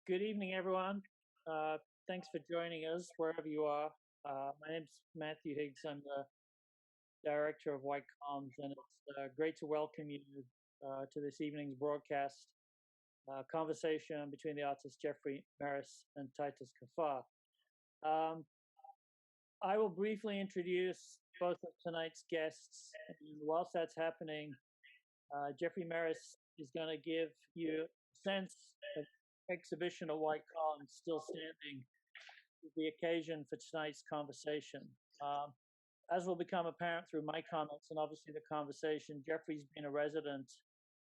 Good evening, everyone. Thanks for joining us wherever you are. My name's Matthew Higgs. I'm the director of White Comms, and it's great to welcome you to this evening's broadcast conversation between the artists Jeffrey Meris and Titus Kaphar. Um, I will briefly introduce both of tonight's guests. And whilst that's happening, Jeffrey Meris is going to give you a sense of exhibition of White Columns still standing with the occasion for tonight's conversation. As will become apparent through my comments and obviously the conversation, Jeffrey's been a resident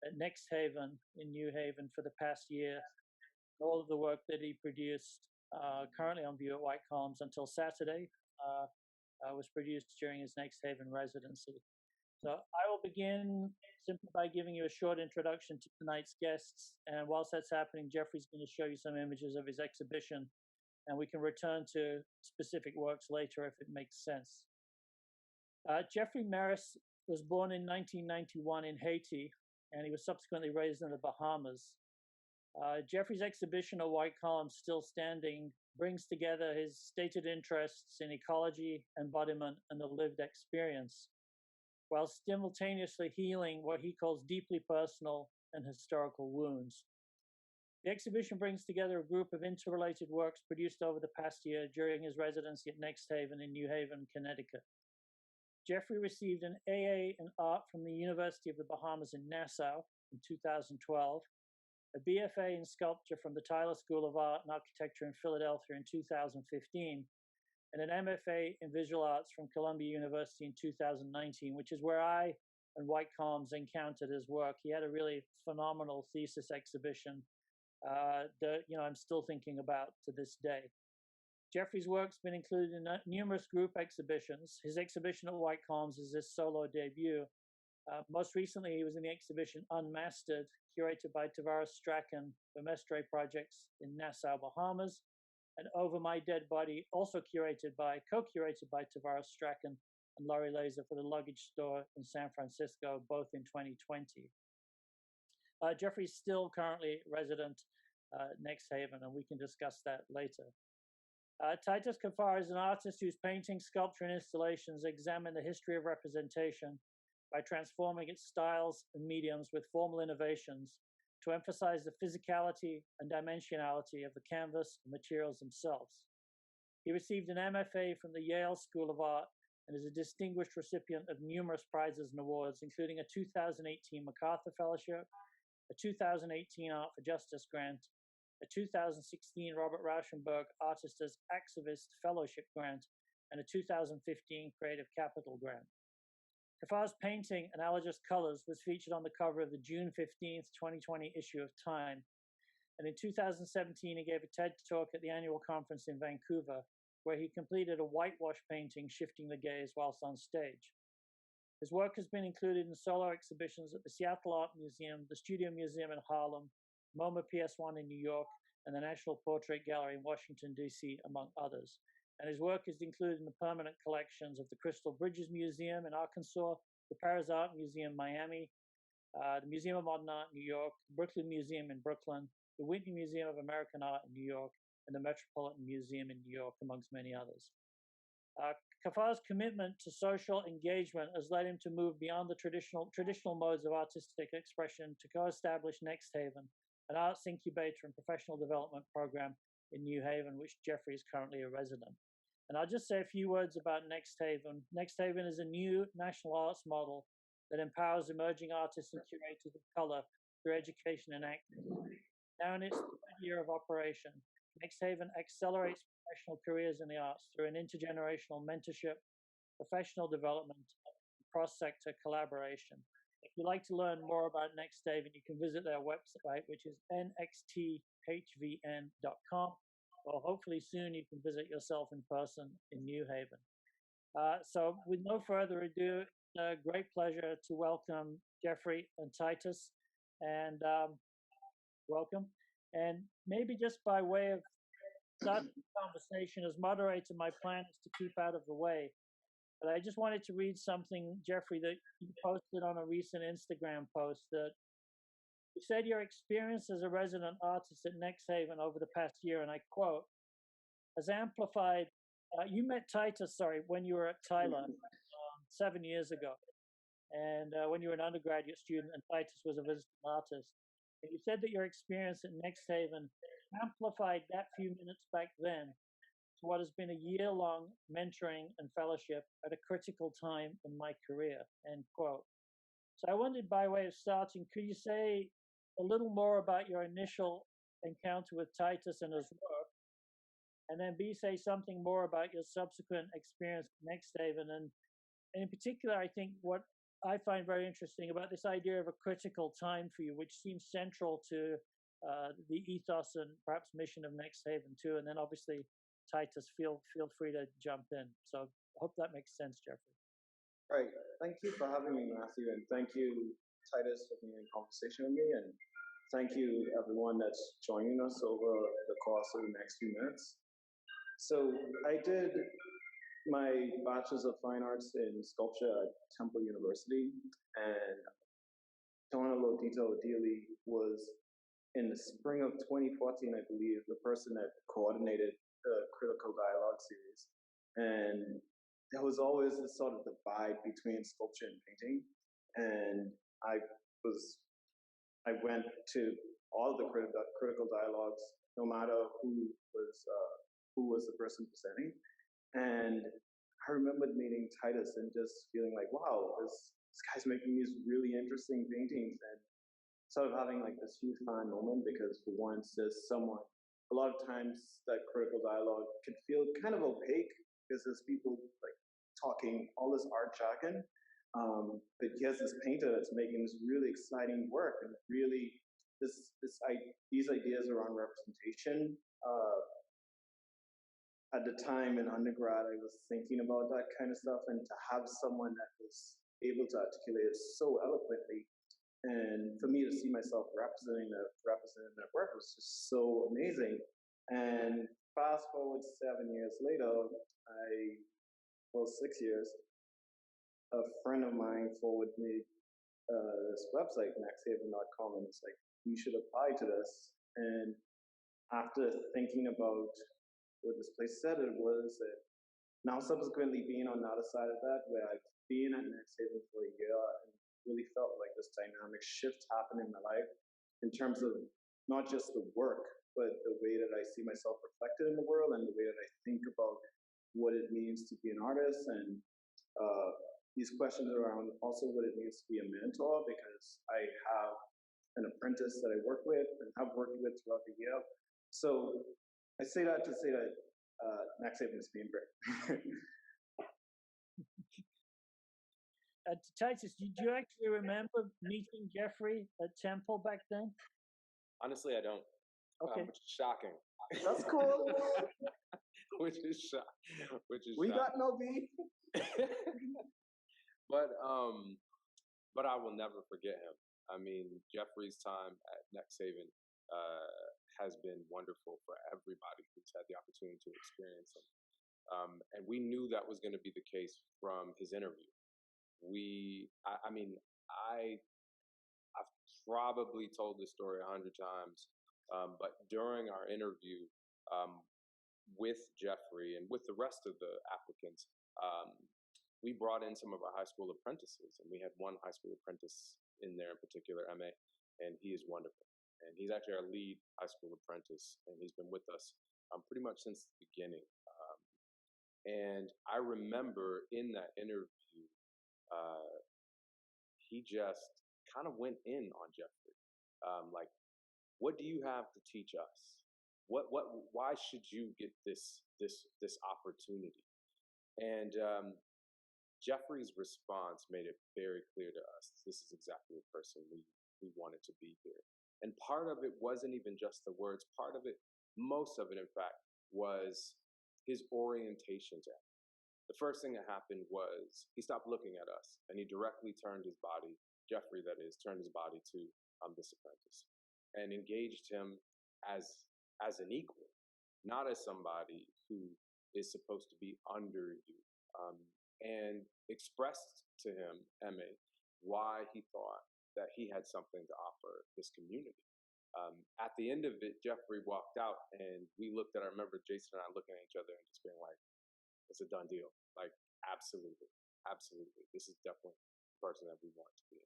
at Next Haven in New Haven for the past year. All of the work that he produced currently on view at White Columns until Saturday was produced during his Next Haven residency. So I will begin simply by giving you a short introduction to tonight's guests. And whilst that's happening, Jeffrey's going to show you some images of his exhibition, and we can return to specific works later if it makes sense. Jeffrey Meris was born in 1991 in Haiti, and he was subsequently raised in the Bahamas. Jeffrey's exhibition of White Columns Still Standing brings together his stated interests in ecology, embodiment, and the lived experience, while simultaneously healing what he calls deeply personal and historical wounds. The exhibition brings together a group of interrelated works produced over the past year during his residency at Next Haven in New Haven, Connecticut. Jeffrey received an AA in art from the University of the Bahamas in Nassau in 2012, a BFA in sculpture from the Tyler School of Art and Architecture in Philadelphia in 2015, and an MFA in Visual Arts from Columbia University in 2019, which is where I and White Columns encountered his work. He had a really phenomenal thesis exhibition that I'm still thinking about to this day. Jeffrey's work's been included in numerous group exhibitions. His exhibition at White Columns is his solo debut. Most recently, he was in the exhibition Unmastered, curated by Tavares Strachan for Mestre Projects in Nassau, Bahamas, and Over My Dead Body, also co-curated by Tavares Strachan and Laurie Laser for the Luggage Store in San Francisco, both in 2020. Jeffrey's still currently resident at Next Haven, and we can discuss that later. Titus Kaphar is an artist whose paintings, sculpture, and installations examine the history of representation by transforming its styles and mediums with formal innovations to emphasize the physicality and dimensionality of the canvas and materials themselves. He received an MFA from the Yale School of Art and is a distinguished recipient of numerous prizes and awards, including a 2018 MacArthur Fellowship, a 2018 Art for Justice Grant, a 2016 Robert Rauschenberg Artist as Activist Fellowship Grant, and a 2015 Creative Capital Grant. Kaphar's painting, Analogous Colors, was featured on the cover of the June 15th, 2020 issue of Time. And in 2017, he gave a TED Talk at the annual conference in Vancouver, where he completed a whitewash painting, Shifting the Gaze, whilst on stage. His work has been included in solo exhibitions at the Seattle Art Museum, the Studio Museum in Harlem, MoMA PS1 in New York, and the National Portrait Gallery in Washington, D.C., among others. And his work is included in the permanent collections of the Crystal Bridges Museum in Arkansas, the Paris Art Museum, Miami, the Museum of Modern Art in New York, the Brooklyn Museum in Brooklyn, the Whitney Museum of American Art in New York, and the Metropolitan Museum in New York, amongst many others. Kaphar's commitment to social engagement has led him to move beyond the traditional modes of artistic expression to co-establish Next Haven, an arts incubator and professional development program in New Haven, which Jeffrey is currently a resident. And I'll just say a few words about Next Haven. Next Haven is a new national arts model that empowers emerging artists and curators of color through education and acting. Now in its third year of operation, Next Haven accelerates professional careers in the arts through an intergenerational mentorship, professional development, and cross-sector collaboration. If you'd like to learn more about Next Haven, you can visit their website, which is nxthvn.com. Well, hopefully soon you can visit yourself in person in New Haven. So with no further ado, it's a great pleasure to welcome Jeffrey and Titus, and welcome. And maybe just by way of starting the conversation, as moderator, my plan is to keep out of the way. But I just wanted to read something, Jeffrey, that you posted on a recent Instagram post that You said your experience as a resident artist at Nexthaven over the past year, and I quote, has amplified. You met Titus, when you were at Tyler 7 years ago, and when you were an undergraduate student, and Titus was a visiting artist. And you said that your experience at Nexthaven amplified that few minutes back then to what has been a year-long mentoring and fellowship at a critical time in my career, end quote. So I wondered, by way of starting, could you say a little more about your initial encounter with Titus and his work, and then B, say something more about your subsequent experience at Nexthaven, and in particular, I think what I find very interesting about this idea of a critical time for you, which seems central to the ethos and perhaps mission of Nexthaven too, and then obviously Titus, feel free to jump in. So I hope that makes sense, Jeffrey. All right, thank you for having me, Matthew, and thank you, Titus, for being in conversation with me, and thank you, everyone that's joining us over the course of the next few minutes. So I did my Bachelor's of Fine Arts in Sculpture at Temple University, and going a little detail, Dealey was in the spring of 2014, I believe, the person that coordinated the Critical Dialogue series. And there was always this sort of divide between sculpture and painting. And I went to all the critical dialogues, no matter who was the person presenting. And I remembered meeting Titus and just feeling like, wow, this guy's making these really interesting paintings, and sort of having like this huge fan moment, because for once there's someone, a lot of times that critical dialogue could feel kind of opaque because there's people like talking all this art jargon. But here's this painter that's making this really exciting work, and really these ideas around representation. At the time in undergrad, I was thinking about that kind of stuff, and to have someone that was able to articulate it so eloquently, and for me to see myself representing that work was just so amazing. And fast forward 7 years later, 6 years, a friend of mine forwarded me this website, nexthaven.com, and it's like, you should apply to this. And after thinking about what this place said, it was that now subsequently being on the other side of that, where I've been at Nexthaven for a year and really felt like this dynamic shift happened in my life in terms of not just the work, but the way that I see myself reflected in the world, and the way that I think about what it means to be an artist, and these questions around also what it means to be a mentor, because I have an apprentice that I work with and have worked with throughout the year. So I say that to say that Nexthaven is being great. Titus, do you actually remember meeting Jeffrey at Temple back then? Honestly, I don't. Okay. Which is shocking. That's cool. Which is shocking. We got no beef. But I will never forget him. I mean, Jeffrey's time at Nexthaven has been wonderful for everybody who's had the opportunity to experience him. And we knew that was going to be the case from his interview. I've probably told this story 100 times, but during our interview with Jeffrey and with the rest of the applicants, we brought in some of our high school apprentices, and we had one high school apprentice in there in particular, MA, and he is wonderful. And he's actually our lead high school apprentice, and he's been with us pretty much since the beginning. And I remember in that interview, he just kind of went in on Jeffrey. Like, what do you have to teach us? Why should you get this opportunity? And Jeffrey's response made it very clear to us, this is exactly the person we wanted to be here. And part of it wasn't even just the words. Part of it, most of it, in fact, was his orientation to him. The first thing that happened was he stopped looking at us, and he directly turned his body, Jeffrey that is, turned his body to this apprentice and engaged him as an equal, not as somebody who is supposed to be under you, and expressed to him, Emme, why he thought that he had something to offer this community. At the end of it, Jeffrey walked out, and we looked at. I remember Jason and I looking at each other and just being like, "It's a done deal. Like, absolutely, absolutely. This is definitely the person that we want to be."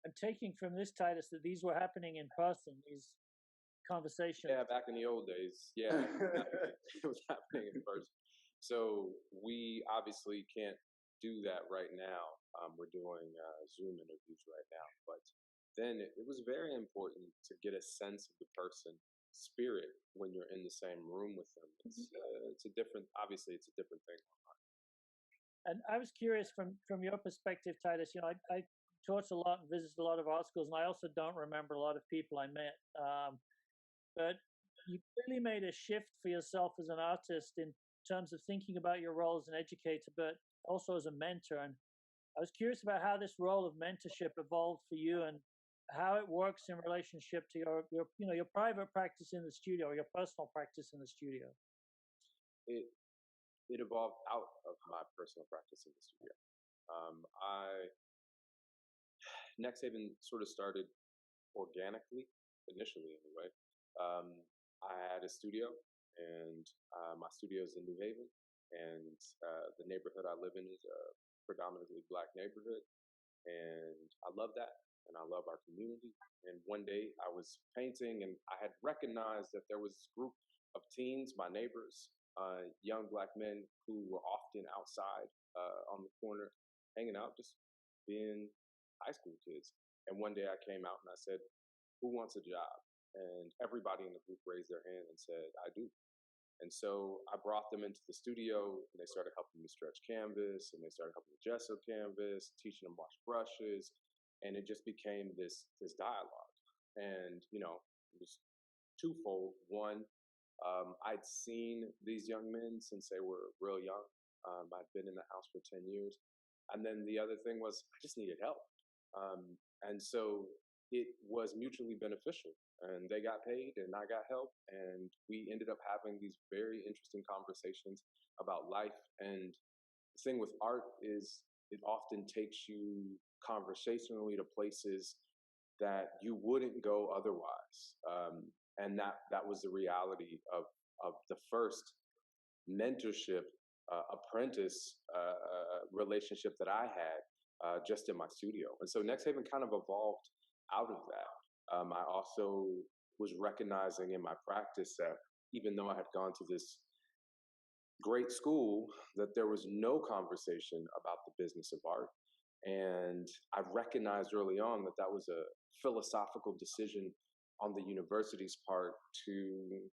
I'm taking from this, Titus, that these were happening in person. These conversations. Yeah, back in the old days, yeah, it was happening in person. So we obviously can't do that right now. We're doing Zoom interviews right now, but then it was very important to get a sense of the person spirit when you're in the same room with them. It's a different, obviously it's a different thing. And I was curious from your perspective, Titus. You know, I taught a lot and visited a lot of art schools, and I also don't remember a lot of people I met. But you clearly made a shift for yourself as an artist in terms of thinking about your role as an educator, but also as a mentor. And I was curious about how this role of mentorship evolved for you and how it works in relationship to your private practice in the studio or your personal practice in the studio. It evolved out of my personal practice in the studio. Next Haven sort of started organically, initially anyway. I had a studio, and my studio is in New Haven, and the neighborhood I live in is a predominantly Black neighborhood, and I love that, and I love our community. And one day I was painting, and I had recognized that there was this group of teens, my neighbors, young Black men who were often outside on the corner, hanging out, just being high school kids. And one day I came out and I said, "Who wants a job?" And everybody in the group raised their hand and said, "I do." And so I brought them into the studio, and they started helping me stretch canvas, and they started helping me gesso canvas, teaching them wash brushes, and it just became this dialogue. And you know, it was twofold. One, I'd seen these young men since they were real young. I'd been in the house for 10 years, and then the other thing was I just needed help. And so it was mutually beneficial, and they got paid and I got help, and we ended up having these very interesting conversations about life. And the thing with art is it often takes you conversationally to places that you wouldn't go otherwise. And that was the reality of the first mentorship apprentice relationship that I had just in my studio. And so Next Haven kind of evolved out of that. I also was recognizing in my practice that even though I had gone to this great school, that there was no conversation about the business of art. And I recognized early on that that was a philosophical decision on the university's part to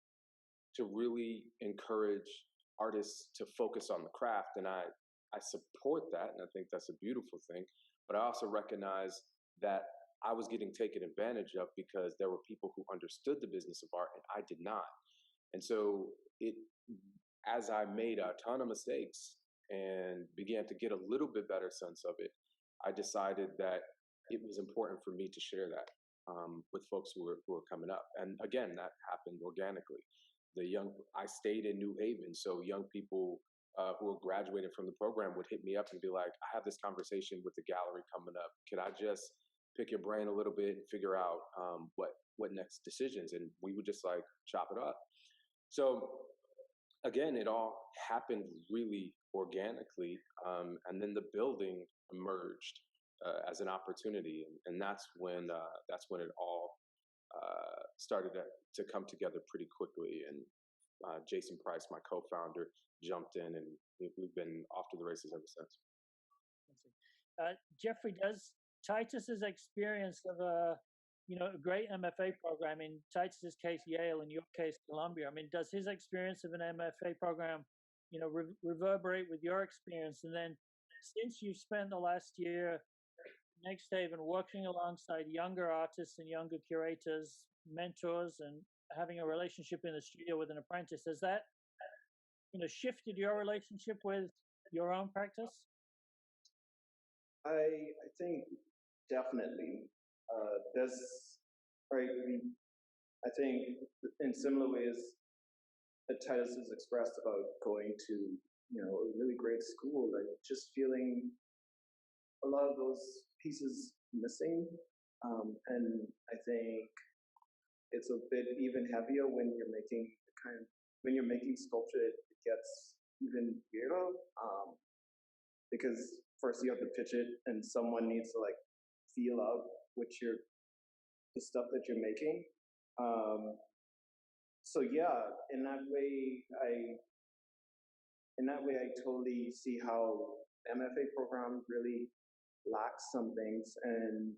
really encourage artists to focus on the craft. And I support that, and I think that's a beautiful thing. But I also recognize that I was getting taken advantage of because there were people who understood the business of art and I did not. And so as I made a ton of mistakes and began to get a little bit better sense of it, I decided that it was important for me to share that with folks who were coming up. And again, that happened organically. I stayed in New Haven, so young people who were graduating from the program would hit me up and be like, "I have this conversation with the gallery coming up. Could I just pick your brain a little bit and figure out what next decisions?" And we would just like chop it up. So again, it all happened really organically, and then the building emerged as an opportunity, and that's when it all started to come together pretty quickly. And Jason Price, my co-founder, jumped in, and we've been off to the races ever since. Jeffrey, does Titus's experience of a great MFA program, in Titus's case Yale, in your case Columbia, I mean, does his experience of an MFA program reverberate with your experience? And then since you've spent the last year Next Haven working alongside younger artists and younger curators, mentors, and having a relationship in the studio with an apprentice, has that shifted your relationship with your own practice? I think definitely. There's right. I think in similar ways that Titus has expressed about going to a really great school and just feeling a lot of those pieces missing. And I think it's a bit even heavier when you're making when you're making sculpture. It gets even weirder because first you have to pitch it, and someone needs to like feel out the stuff that you're making. So yeah, in that way, I totally see how MFA program really lacks some things, and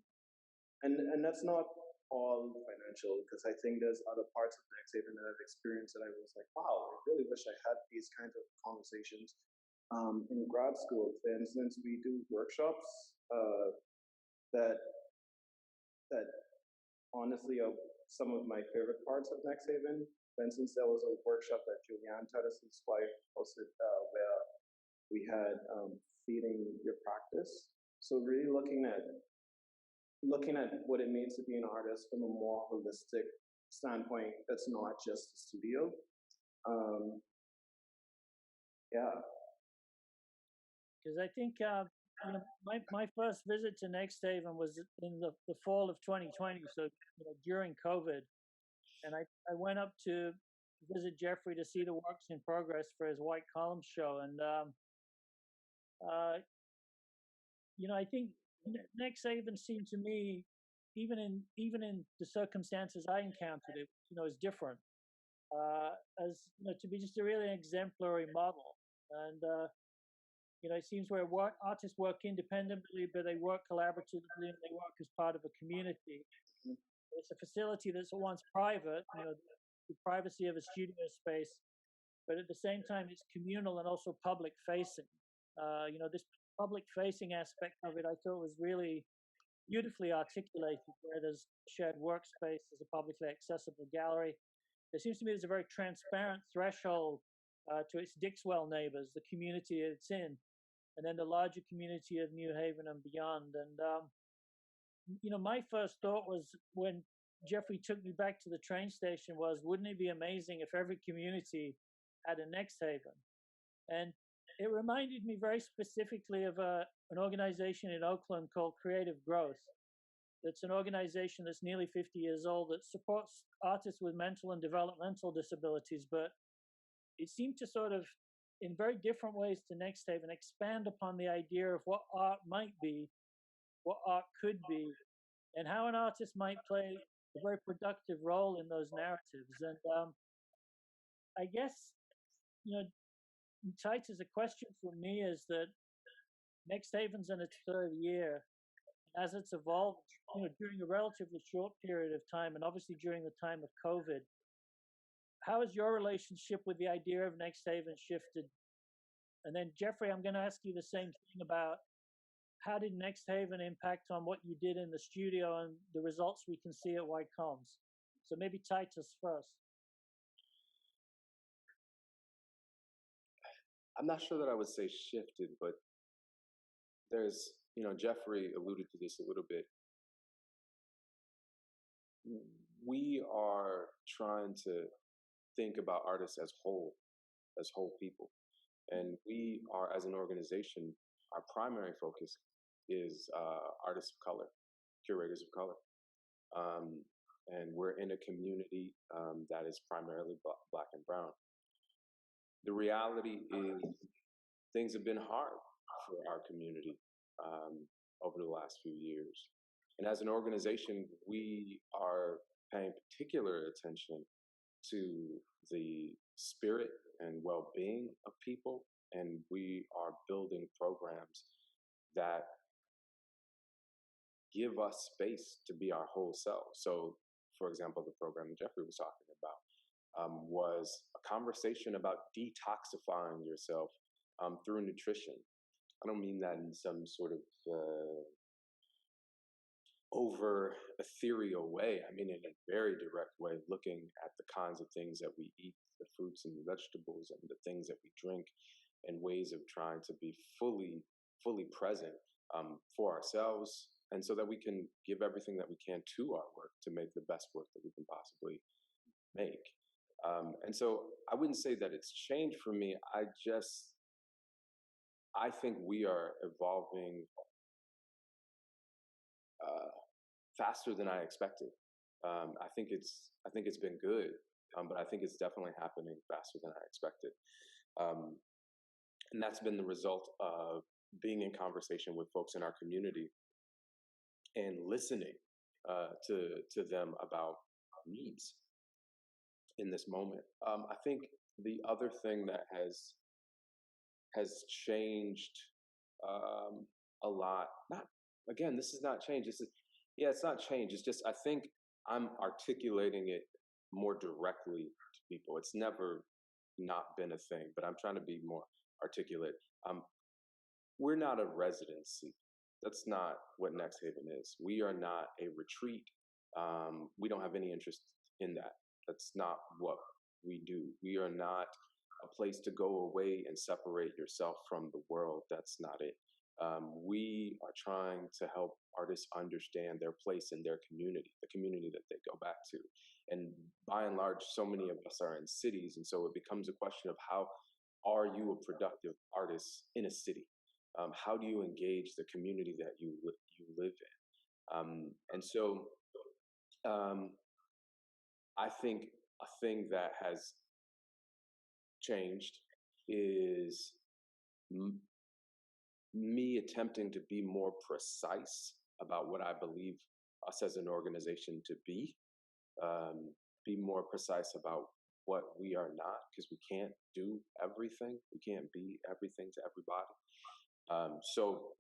that's not all financial, because I think there's other parts of Next Haven that I've experienced that I was like, wow, I really wish I had these kinds of conversations in grad school. For instance, we do workshops that that honestly are some of my favorite parts of Next Haven. For instance, there was a workshop that Titus's wife hosted where we had feeding your practice. So really looking at what it means to be an artist from a more holistic standpoint that's not just a studio. Yeah. Because I think my first visit to Next Haven was in the fall of 2020, so during COVID, and I went up to visit Jeffrey to see the works in progress for his White Columns show, and I think Next Haven seemed to me, even in the circumstances I encountered, it is different, as to be just a really exemplary model, and it seems where artists work independently, but they work collaboratively and they work as part of a community. It's a facility that's at once private, the privacy of a studio space, but at the same time it's communal and also public facing. This public facing aspect of it I thought was really beautifully articulated, where there's shared workspace, there's a publicly accessible gallery. There seems to me there's a very transparent threshold to its Dixwell neighbors, the community it's in, and then the larger community of New Haven and beyond. And my first thought was, when Jeffrey took me back to the train station, was, wouldn't it be amazing if every community had a Next Haven? And it reminded me very specifically of an organization in Oakland called Creative Growth. It's an organization that's nearly 50 years old that supports artists with mental and developmental disabilities, but it seemed to sort of, in very different ways to Next Haven, expand upon the idea of what art might be, what art could be, and how an artist might play a very productive role in those narratives. And I guess, Titus, a question for me is that Next Haven's in its third year. As it's evolved, during a relatively short period of time, and obviously during the time of COVID, how has your relationship with the idea of Next Haven shifted? And then, Jeffrey, I'm going to ask you the same thing about how did Next Haven impact on what you did in the studio and the results we can see at White Columns? So maybe Titus first. I'm not sure that I would say shifted, but there's, Jeffrey alluded to this a little bit. We are trying to think about artists as whole people. And we are, as an organization, our primary focus is artists of color, curators of color. And we're in a community that is primarily Black and brown. The reality is things have been hard for our community over the last few years. And as an organization, we are paying particular attention to the spirit and well-being of people, and we are building programs that give us space to be our whole selves. So, for example, the program Jeffrey was talking about was a conversation about detoxifying yourself through nutrition. I don't mean that in some sort of over ethereal way. I mean in a very direct way, looking at the kinds of things that we eat, the fruits and the vegetables and the things that we drink, and ways of trying to be fully present for ourselves, and so that we can give everything that we can to our work to make the best work that we can possibly make. And so I wouldn't say that it's changed for me. I think we are evolving faster than I expected. I think it's been good, but I think it's definitely happening faster than I expected. And that's been the result of being in conversation with folks in our community and listening to them about needs in this moment. I think the other thing that has changed a lot. Not again, this is not change. It's not change. It's just I think I'm articulating it more directly to people. It's never not been a thing, but I'm trying to be more articulate. We're not a residency. That's not what Next Haven is. We are not a retreat. We don't have any interest in that. That's not what we do. We are not a place to go away and separate yourself from the world. That's not it. We are trying to help artists understand their place in their community, the community that they go back to. And by and large, so many of us are in cities. And so it becomes a question of how are you a productive artist in a city? How do you engage the community that you live in? And so I think a thing that has changed is me attempting to be more precise about what I believe us as an organization to be more precise about what we are not, because we can't do everything. We can't be everything to everybody. So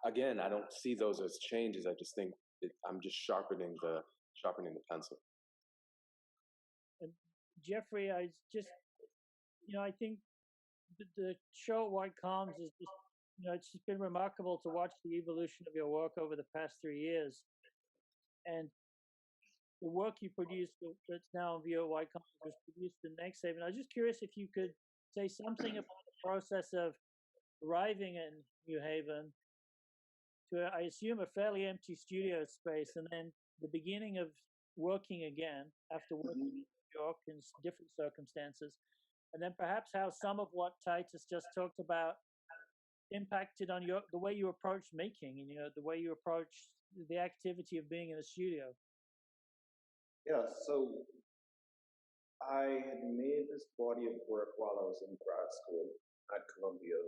again, I don't see those as changes. I just think I'm just sharpening the pencil. And Jeffrey, I just, I think the show White Calms is just, it's just been remarkable to watch the evolution of your work over the past 3 years. And the work you produced that's now on view at White Calms was produced in Next Haven. I was just curious if you could say something about the process of arriving in New Haven to, I assume, a fairly empty studio space, and then the beginning of working again after working in New York in different circumstances. And then perhaps how some of what Titus just talked about impacted on the way you approach making and the way you approach the activity of being in a studio. Yeah, so I had made this body of work while I was in grad school at Columbia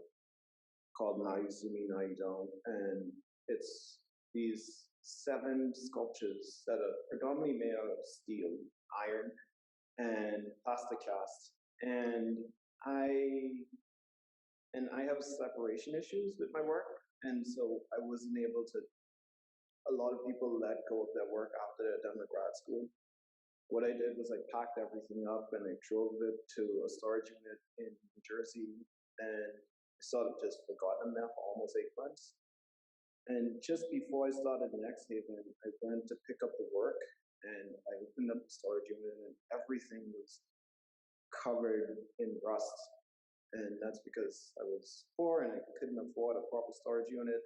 called Now You See Me, Now You Don't. And it's these 7 sculptures that are predominantly made out of steel, iron, and plastic cast. And I have separation issues with my work. And so I wasn't able to, a lot of people let go of their work after they're done with grad school. What I did was I packed everything up and I drove it to a storage unit in New Jersey, and I sort of just forgot them there for almost 8 months. And just before I started Next Haven, I went to pick up the work and I opened up the storage unit and everything was covered in rust. And that's because I was poor and I couldn't afford a proper storage unit.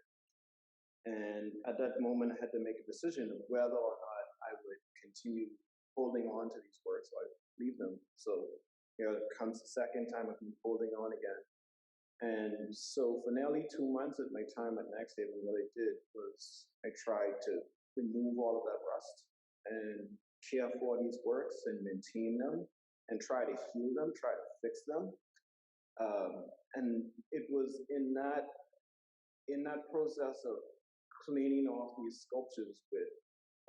And at that moment, I had to make a decision of whether or not I would continue holding on to these works, so I leave them. So it comes the second time I've been holding on again. And so for nearly 2 months of my time at Next Haven, what I did was I tried to remove all of that rust and care for these works and maintain them and try to heal them, try to fix them. And it was in that process of cleaning off these sculptures with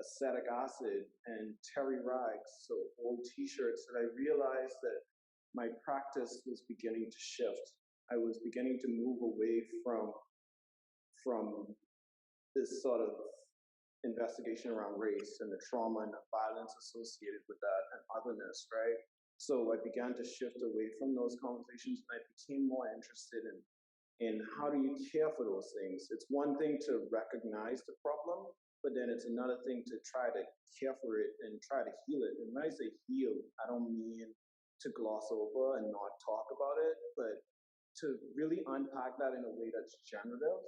acetic acid and terry rags, so old t-shirts, that I realized that my practice was beginning to shift. I was beginning to move away from this sort of investigation around race and the trauma and the violence associated with that and otherness, right? So I began to shift away from those conversations and I became more interested in how do you care for those things. It's one thing to recognize the problem, but then it's another thing to try to care for it and try to heal it. And when I say heal, I don't mean to gloss over and not talk about it, but to really unpack that in a way that's generative.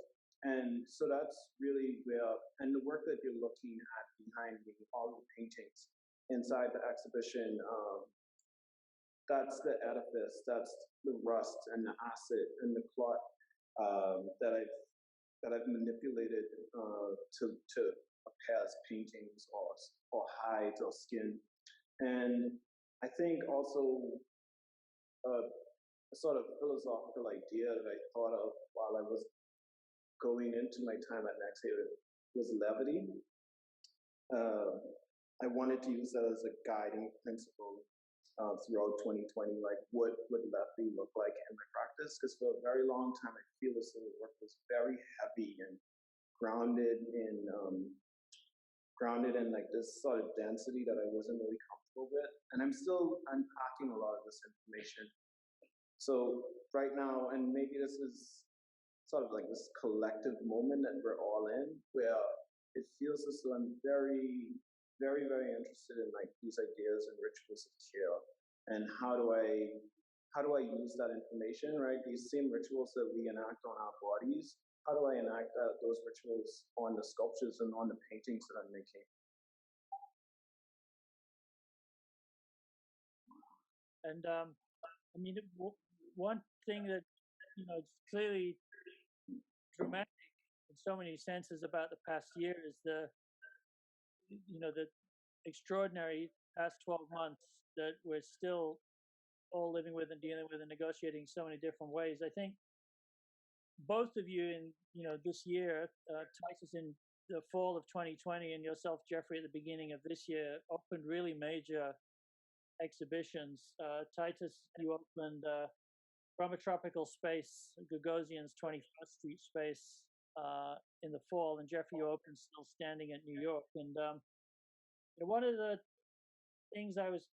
And so that's really where, and the work that you're looking at behind me, all the paintings inside the exhibition, that's the edifice, that's the rust and the acid and the clot that I've manipulated to past paintings or hides or skin. And I think also a sort of philosophical idea that I thought of while I was going into my time at Nexthaven was levity. I wanted to use that as a guiding principle throughout 2020. Like, what would levity look like in my practice? Because for a very long time, I feel this sort of work was very heavy and grounded in like this sort of density that I wasn't really comfortable with. And I'm still unpacking a lot of this information. So right now, and maybe this is sort of like this collective moment that we're all in, where it feels as though I'm very, very, very interested in like these ideas and rituals of care, and how do I use that information, right? These same rituals that we enact on our bodies, how do I enact those rituals on the sculptures and on the paintings that I'm making? And I mean, one thing that it's clearly dramatic in so many senses about the past year is the extraordinary past 12 months that we're still all living with and dealing with and negotiating so many different ways. I think both of you in this year, Titus in the fall of 2020 and yourself, Jeffrey, at the beginning of this year, opened really major exhibitions. Titus, you opened From a Tropical Space, Gagosian's 21st Street space in the fall, and Jeffrey, you opened Still Standing at New York. And one of the things I was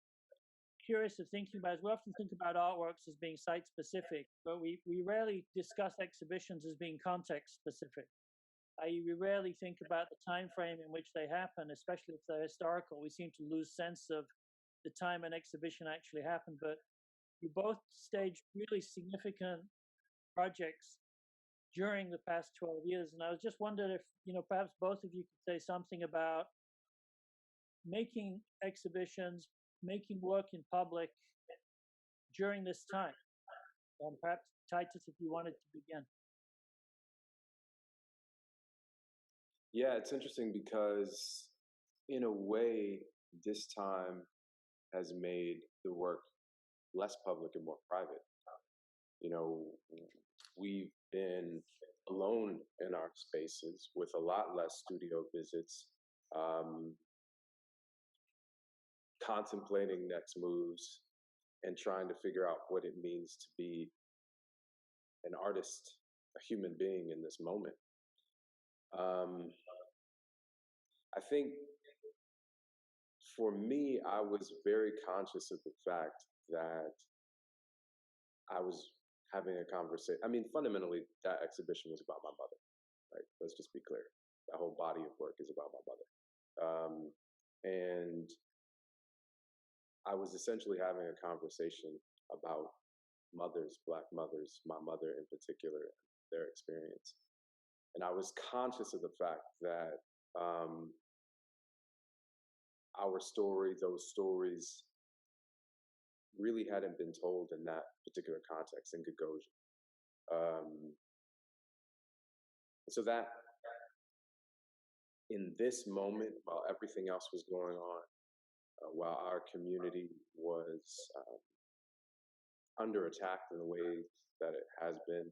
curious of thinking about is we often think about artworks as being site specific, but we rarely discuss exhibitions as being context specific. We rarely think about the time frame in which they happen, especially if they're historical. We seem to lose sense of the time an exhibition actually happened. But you both staged really significant projects during the past 12 years. And I was just wondering if, perhaps both of you could say something about making exhibitions, making work in public during this time. Perhaps Titus, if you wanted to begin. Yeah, it's interesting because in a way, this time has made the work less public and more private. We've been alone in our spaces with a lot less studio visits, contemplating next moves and trying to figure out what it means to be an artist, a human being in this moment. I think for me, I was very conscious of the fact that I was having a conversation. I mean, fundamentally, that exhibition was about my mother, right? Let's just be clear. That whole body of work is about my mother. And I was essentially having a conversation about mothers, Black mothers, my mother in particular, their experience. And I was conscious of the fact that our story, those stories, really hadn't been told in that particular context in Gagosian. So that in this moment, while everything else was going on, while our community was under attack in the way that it has been,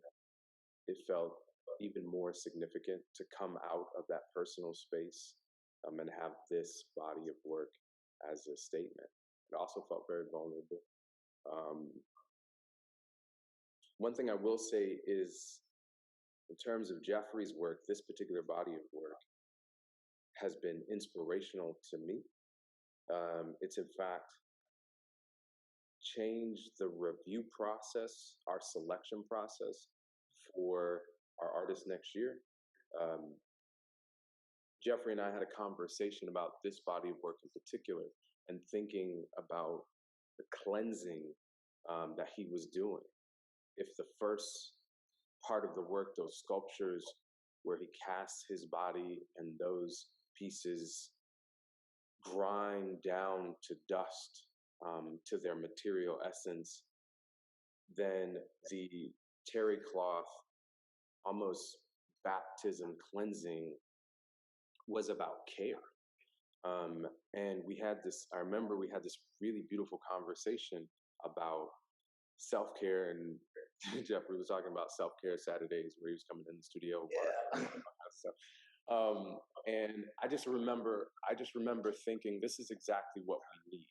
it felt even more significant to come out of that personal space and have this body of work as a statement. It also felt very vulnerable. One thing I will say is, in terms of Jeffrey's work, this particular body of work has been inspirational to me. It's in fact changed the review process, our selection process for our artists next year. Jeffrey and I had a conversation about this body of work in particular and thinking about the cleansing that he was doing. If the first part of the work, those sculptures where he casts his body and those pieces grind down to dust, to their material essence, then the terry cloth, almost baptism cleansing was about care. And I remember we had this really beautiful conversation about self-care, and Jeffrey was talking about self-care Saturdays where he was coming in the studio, Yeah. all that kind of stuff. And I just remember thinking, this is exactly what we need.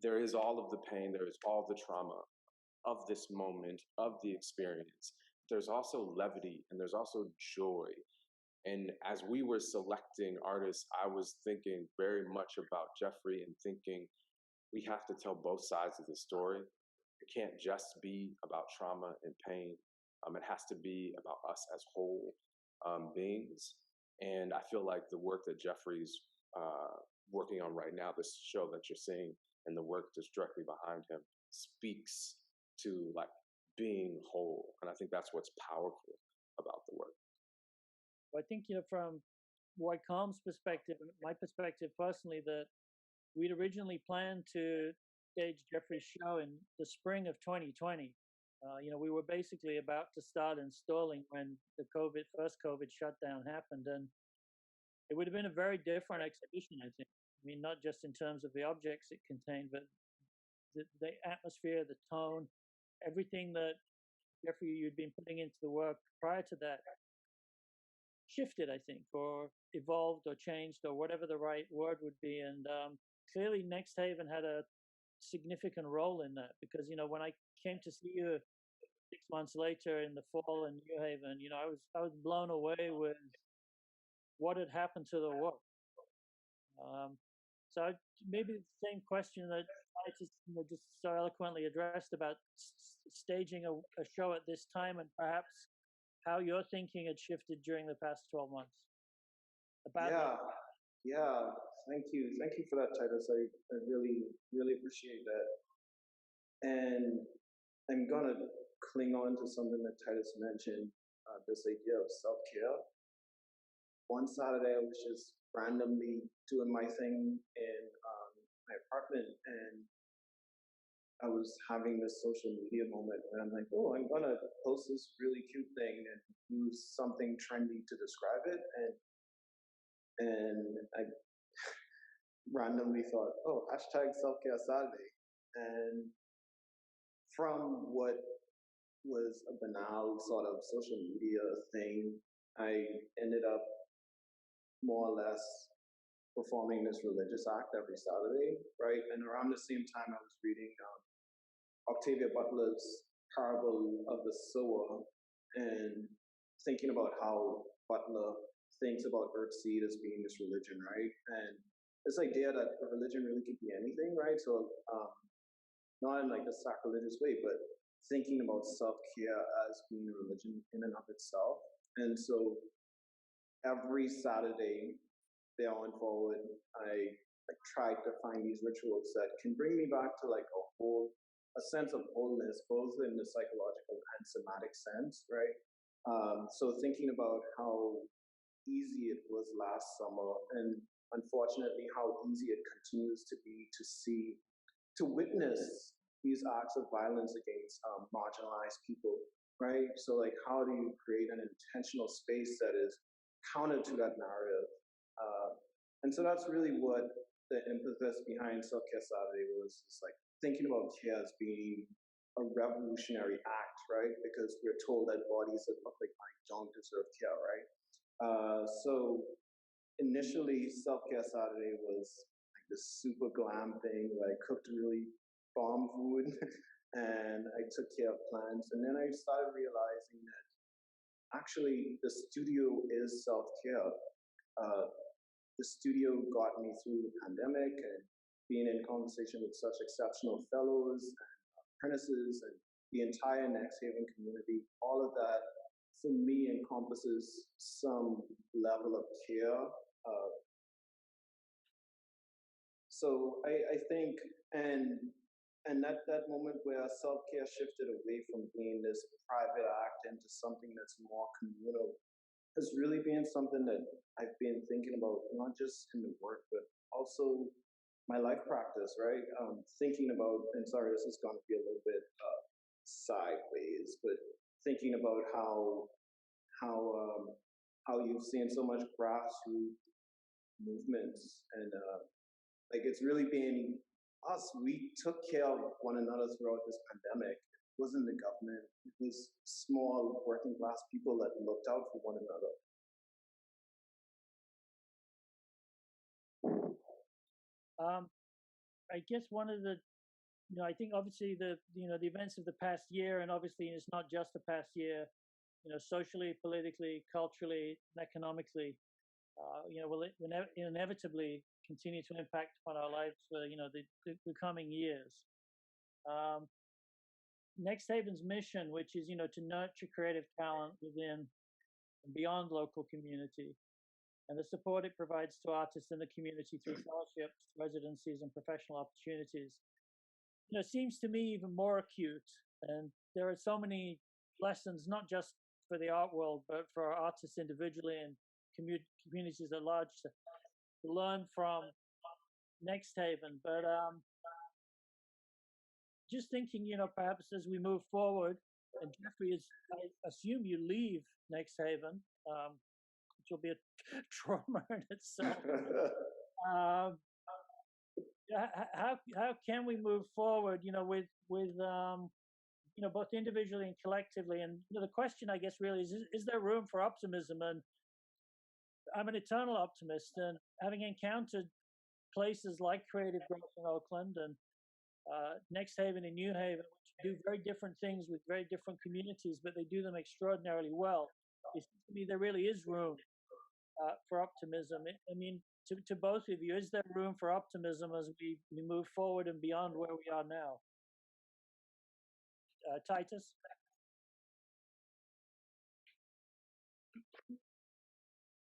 There is all of the pain, there is all the trauma of this moment, of the experience. There's also levity and there's also joy. And as we were selecting artists, I was thinking very much about Jeffrey and thinking we have to tell both sides of the story. It can't just be about trauma and pain. It has to be about us as whole beings. And I feel like the work that Jeffrey's working on right now, this show that you're seeing, and the work that's directly behind him speaks to like being whole. And I think that's what's powerful about the work. I think, from White Calm's perspective, and my perspective personally, that we'd originally planned to stage Jeffrey's show in the spring of 2020. We were basically about to start installing when the first COVID shutdown happened, and it would have been a very different exhibition, I think. I mean, not just in terms of the objects it contained, but the atmosphere, the tone, everything that Jeffrey, you'd been putting into the work prior to that shifted, I think, or evolved or changed or whatever the right word would be. And clearly Next Haven had a significant role in that, because, when I came to see you 6 months later in the fall in New Haven, I was blown away with what had happened to the work. So maybe the same question that Titus just so eloquently addressed about staging a show at this time, and perhaps how your thinking had shifted during the past 12 months. Yeah. Thank you for that, Titus. I really, really appreciate that. And I'm gonna cling on to something that Titus mentioned, this idea of self-care. One Saturday, I was just randomly doing my thing in my apartment, and I was having this social media moment where I'm like, oh, I'm gonna post this really cute thing and use something trendy to describe it, and I randomly thought, oh, hashtag self-care Saturday. And from what was a banal sort of social media thing, I ended up more or less performing this religious act every Saturday, right? And around the same time, I was reading Octavia Butler's Parable of the Sower, and thinking about how Butler thinks about Earthseed as being this religion, right? And this idea that a religion really could be anything, right? So not in like a sacrilegious way, but thinking about self-care as being a religion in and of itself. And so every Saturday, there on forward, I tried to find these rituals that can bring me back to like a sense of wholeness, both in the psychological and somatic sense, right? So thinking about how easy it was last summer, and unfortunately how easy it continues to be to witness these acts of violence against marginalized people, right? So like, how do you create an intentional space that is counter to that narrative? And so that's really what the impetus behind Self-Care Saturday was, just like thinking about care as being a revolutionary act, right? Because we're told that bodies that look like mine don't deserve care, right? So initially, Self-Care Saturday was like this super glam thing where I cooked really bomb food and I took care of plants. And then I started realizing that actually the studio is self-care. The studio got me through the pandemic, and being in conversation with such exceptional fellows and apprentices and the entire Next Haven community, all of that for me encompasses some level of care. So I think, and that moment where self-care shifted away from being this private act into something that's more communal has really been something that I've been thinking about, not just in the work, but also my life practice, right? Thinking about, and sorry, this is going to be a little bit sideways, but thinking about how how you've seen so much grassroots movements and like it's really been us. We took care of one another throughout this pandemic. It wasn't the government. It was small working class people that looked out for one another. I guess one of the, I think obviously the events of the past year, and obviously it's not just the past year, socially, politically, culturally, and economically, will inevitably continue to impact on our lives for the coming years. Next Haven's mission, which is to nurture creative talent within and beyond local community, and the support it provides to artists in the community through fellowships, residencies, and professional opportunities, seems to me even more acute. And there are so many lessons, not just for the art world, but for our artists individually and communities at large to learn from Next Haven. But just thinking, perhaps as we move forward, and Jeffrey, I assume you leave Next Haven, which will be a trauma in itself. How can we move forward, with both individually and collectively? And the question, I guess, really is there room for optimism? And I'm an eternal optimist, and having encountered places like Creative Growth in Oakland and Next Haven in New Haven, which do very different things with very different communities, but they do them extraordinarily well. It seems to me there really is room for optimism. I mean, to both of you, is there room for optimism as we move forward and beyond where we are now? Titus?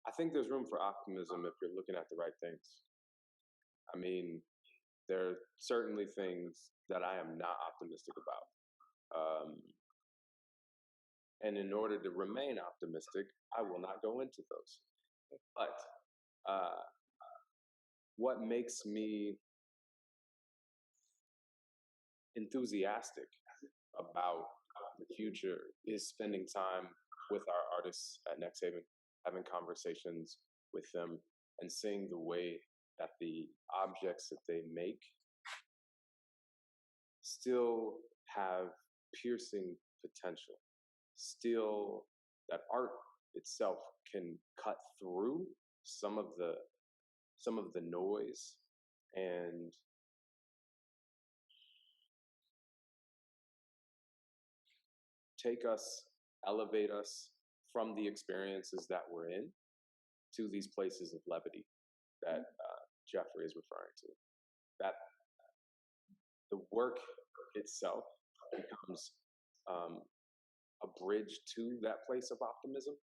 I think there's room for optimism if you're looking at the right things. I mean, there are certainly things that I am not optimistic about. And in order to remain optimistic, I will not go into those. But what makes me enthusiastic about the future is spending time with our artists at Next Haven, having conversations with them, and seeing the way that the objects that they make still have piercing potential, still that art itself can cut through some of the noise and take us, elevate us from the experiences that we're in to these places of levity that Jeffrey is referring to. That the work itself becomes a bridge to that place of optimism.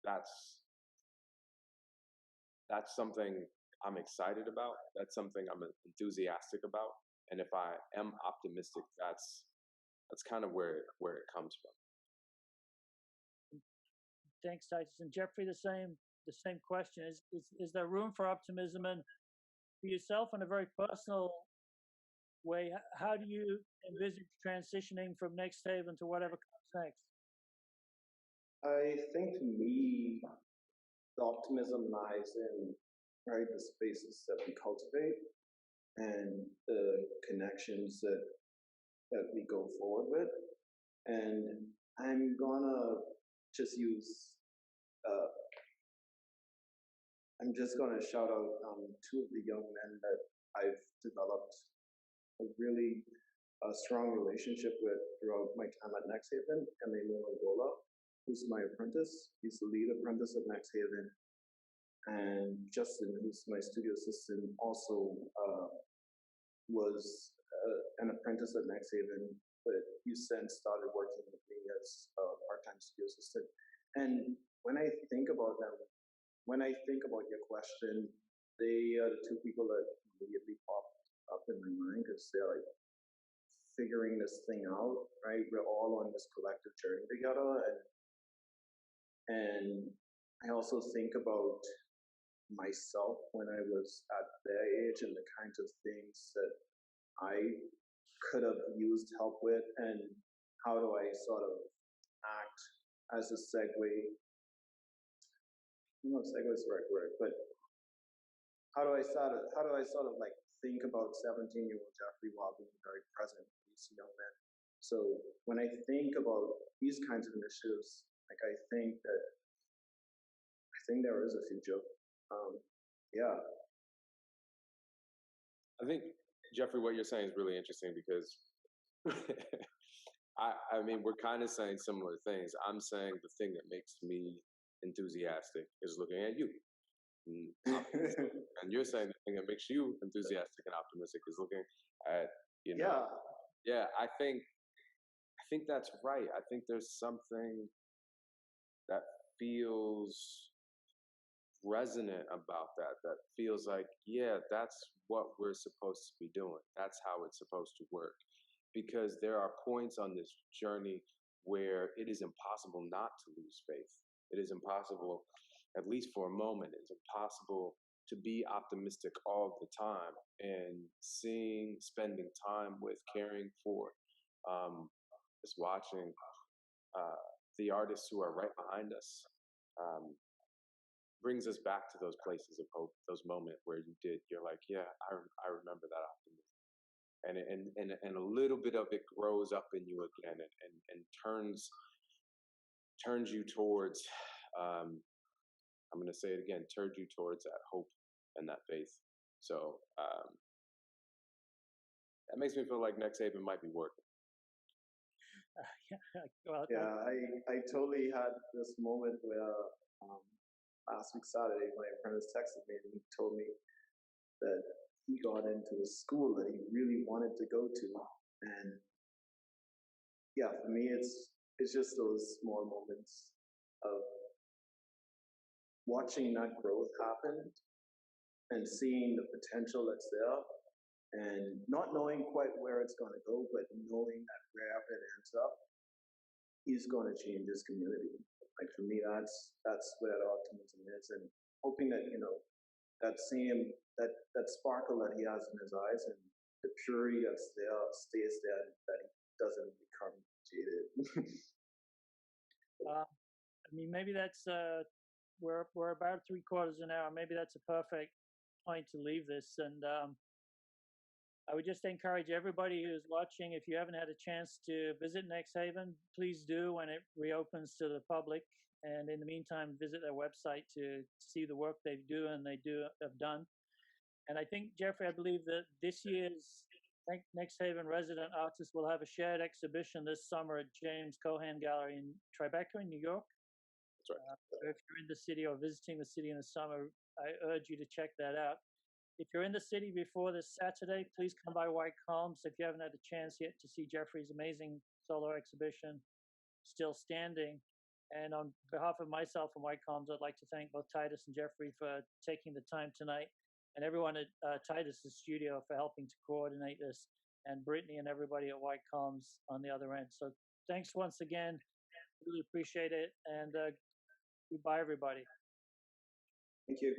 That's something I'm excited about. That's something I'm enthusiastic about. And if I am optimistic, that's kind of where it comes from. Thanks, Titus. And Jeffrey, the same question. Is there room for optimism? And for yourself, in a very personal way, how do you envisage transitioning from Next Haven to whatever comes next? I think for me, the optimism lies in the spaces that we cultivate and the connections that we go forward with. And I'm gonna just use I'm just gonna shout out two of the young men that I've developed a really strong relationship with throughout my time at Next Haven. Emmanuel Angola, who's my apprentice. He's the lead apprentice at Next Haven. And Justin, who's my studio assistant, also was an apprentice at Next Haven, but he since started working with me as a part-time studio assistant. And when I think about them, when I think about your question, they are the two people that immediately popped up in my mind because they're like figuring this thing out, right? We're all on this collective journey together. And I also think about myself when I was at their age and the kinds of things that I could have used help with, and how do I sort of act as a segue don't know if segue is the right word, but how do I sort of like think about 17-year-old Jeffrey while being very present with these young men? So when I think about these kinds of initiatives, like I think there is a future. Yeah. I think, Jeffrey, what you're saying is really interesting because I mean, we're kind of saying similar things. I'm saying the thing that makes me enthusiastic is looking at you. And you're saying the thing that makes you enthusiastic and optimistic is looking at, you know, yeah, I think that's right. I think there's something that feels resonant about that, that feels like, yeah, that's what we're supposed to be doing. That's how it's supposed to work. Because there are points on this journey where it is impossible not to lose faith. It is impossible, at least for a moment, it's impossible to be optimistic all the time. And spending time with, caring for, just watching the artists who are right behind us, um, brings us back to those places of hope, those moments where you're like, yeah, I remember that optimism. And a little bit of it grows up in you again and turns you towards, I'm going to say it again, turns you towards that hope and that faith. So that makes me feel like Next Haven might be working. Yeah, I totally had this moment where last week Saturday, my apprentice texted me and he told me that he got into a school that he really wanted to go to, and yeah, for me, it's just those small moments of watching that growth happen and seeing the potential that's there, and not knowing quite where it's going to go, but knowing that wherever it ends up, he's going to change his community. Like for me, that's where the optimism is, and hoping that that same that sparkle that he has in his eyes and the purity that's there stays there, that he doesn't become jaded. I mean, maybe that's we're about 3/4 an hour. Maybe that's a perfect point to leave this. And I would just encourage everybody who's watching, if you haven't had a chance to visit Next Haven, please do when it reopens to the public. And in the meantime, visit their website to see the work they do and have done. And I think, Jeffrey, I believe that this year's Next Haven resident artists will have a shared exhibition this summer at James Cohan Gallery in Tribeca in New York. That's right. So if you're in the city or visiting the city in the summer, I urge you to check that out. If you're in the city before this Saturday, please come by White Calms. If you haven't had a chance yet to see Jeffrey's amazing solo exhibition, Still Standing. And on behalf of myself and White Calms, I'd like to thank both Titus and Jeffrey for taking the time tonight, and everyone at Titus's studio for helping to coordinate this, and Brittany and everybody at White Calms on the other end. So thanks once again. Really appreciate it. And goodbye, everybody. Thank you.